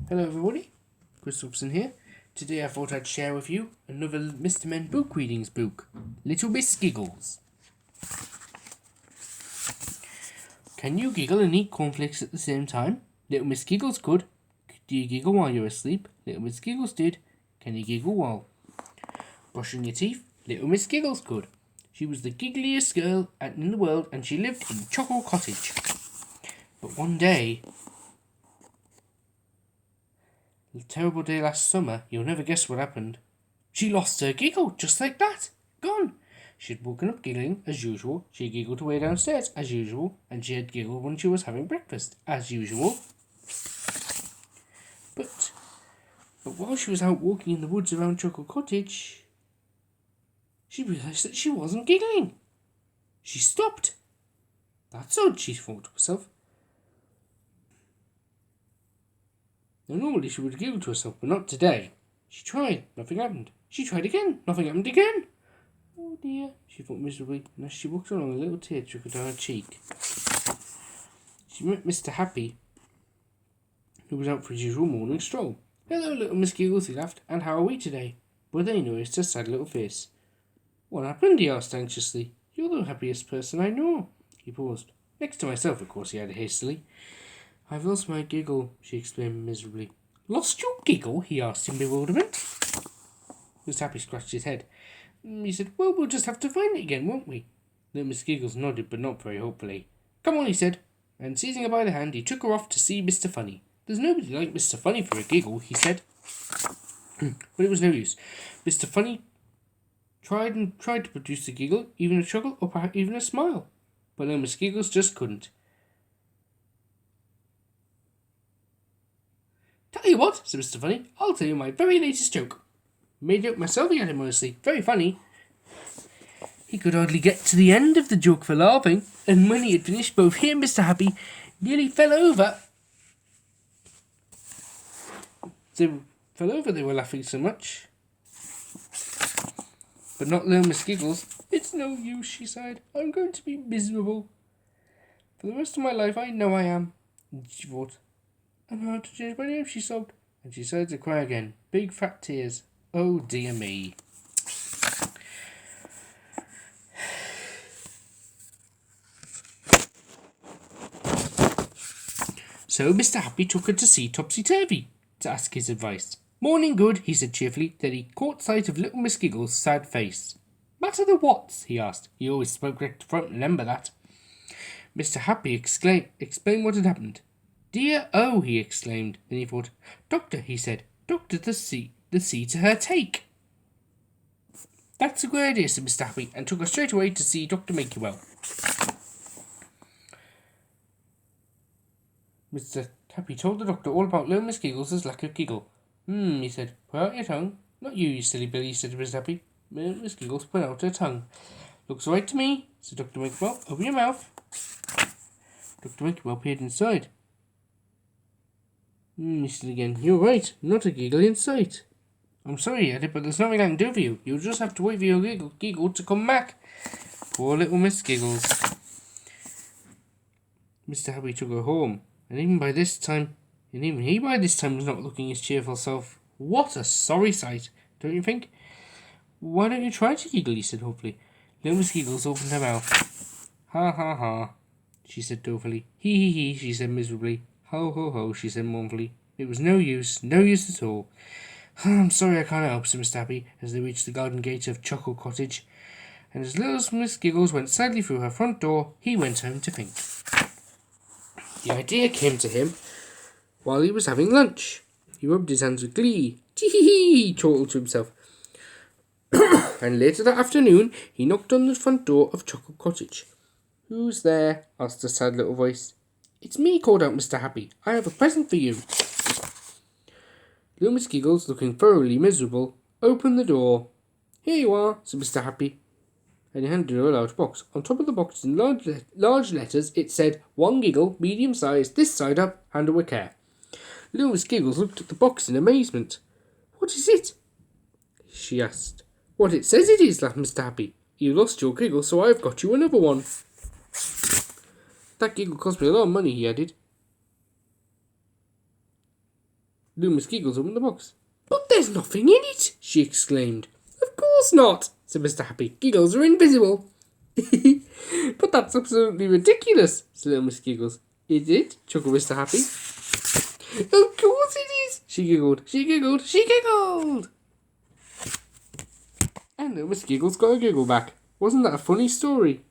Hello everybody, Chris Robson here. Today I thought I'd share with you another Mr. Men book readings book, Little Miss Giggles. Can you giggle and eat cornflakes at the same time? Little Miss Giggles could. Do you giggle while you're asleep? Little Miss Giggles did. Can you giggle while brushing your teeth? Little Miss Giggles could. She was the giggliest girl in the world and she lived in Chocolate Cottage. But one day, a terrible day last summer, you'll never guess what happened. She lost her giggle, just like that. Gone. She had woken up giggling, as usual. She giggled her way downstairs, as usual. And she had giggled when she was having breakfast, as usual. But while she was out walking in the woods around Chocolate Cottage, she realised that she wasn't giggling. She stopped. That's odd, she thought to herself. Now, normally she would giggle to herself, but not today. She tried, nothing happened. She tried again, nothing happened again. Oh dear, she thought miserably, and as she walked along, a little tear trickled down her cheek. She met Mr. Happy, who was out for his usual morning stroll. Hello, little Miss Giggles, he laughed, and how are we today? But they noticed her sad little face. What happened? He asked anxiously. You're the happiest person I know. He paused. Next to myself, of course, he added hastily. I've lost my giggle, she exclaimed miserably. Lost your giggle? He asked in bewilderment. Mr. Happy scratched his head. He said, well, we'll just have to find it again, won't we? Little Miss Giggles nodded, but not very hopefully. Come on, he said, and seizing her by the hand, he took her off to see Mr. Funny. There's nobody like Mr. Funny for a giggle, he said. But it was no use. Mr. Funny tried to produce a giggle, even a chuckle, or perhaps even a smile. But little Miss Giggles just couldn't. Tell you what, said Mr. Funny, I'll tell you my very latest joke. Made it up myself, he added modestly. Very funny. He could hardly get to the end of the joke for laughing, and when he had finished, both he and Mr. Happy nearly fell over. They were laughing so much. But not little Miss Giggles. It's no use, she sighed. I'm going to be miserable. For the rest of my life, I know I am, she thought. I'm about to change my name, she sobbed, and she started to cry again. Big fat tears. Oh dear me. So Mr. Happy took her to see Topsy-Turvy to ask his advice. Morning good, he said cheerfully. Then he caught sight of little Miss Giggles' sad face. Matter the what? He asked. He always spoke right to front, remember that. Mr. Happy explained what had happened. Dear oh, he exclaimed. Then he thought, Doctor, he said. Doctor, the sea to her take. That's a good idea, said Mr. Happy, and took her straight away to see Dr. Makewell. Mr. Happy told the doctor all about little Miss Giggles' lack of giggle. He said, put out your tongue. Not you silly Billy, said Mr. Happy. Miss Giggles put out her tongue. Looks all right to me, said Dr. Makewell. Open your mouth. Dr. Makewell peered inside. He said again, you're right, not a giggle in sight. I'm sorry, he added, but there's nothing I can do for you. You'll just have to wait for your giggle to come back. Poor little Miss Giggles. Mr. Happy took her home, and even he by this time was not looking his cheerful self. What a sorry sight, don't you think? Why don't you try to giggle, he said hopefully. Little Miss Giggles opened her mouth. Ha ha ha, she said dolefully. He, she said miserably. Ho ho ho, she said mournfully. It was no use at all. I'm sorry I can't help, said Mr. Happy, as they reached the garden gate of Chocolate Cottage, and as little Miss Giggles went sadly through her front door, he went home to think. The idea came to him while he was having lunch. He rubbed his hands with glee. Tee-hee-hee, he chortled to himself. And later that afternoon, he knocked on the front door of Chocolate Cottage. Who's there? Asked a sad little voice. It's me, called out Mr. Happy. I have a present for you. Little Miss Giggles, looking thoroughly miserable, opened the door. Here you are, said Mr. Happy, and he handed her a large box. On top of the box, in large letters, it said, 1 giggle, medium size, this side up, handle with care. Little Miss Giggles looked at the box in amazement. What is it? She asked. What it says it is, laughed Mr. Happy. You lost your giggle, so I've got you another one. That giggle cost me a lot of money, he added. Little Miss Giggles opened the box. "But there's nothing in it!" she exclaimed. "Of course not," said Mr. Happy. "Giggles are invisible." "But that's absolutely ridiculous," said little Miss Giggles. "Is it?" chuckled Mr. Happy. "Of course it is," she giggled. She giggled. She giggled. And little Miss Giggles got a giggle back. Wasn't that a funny story?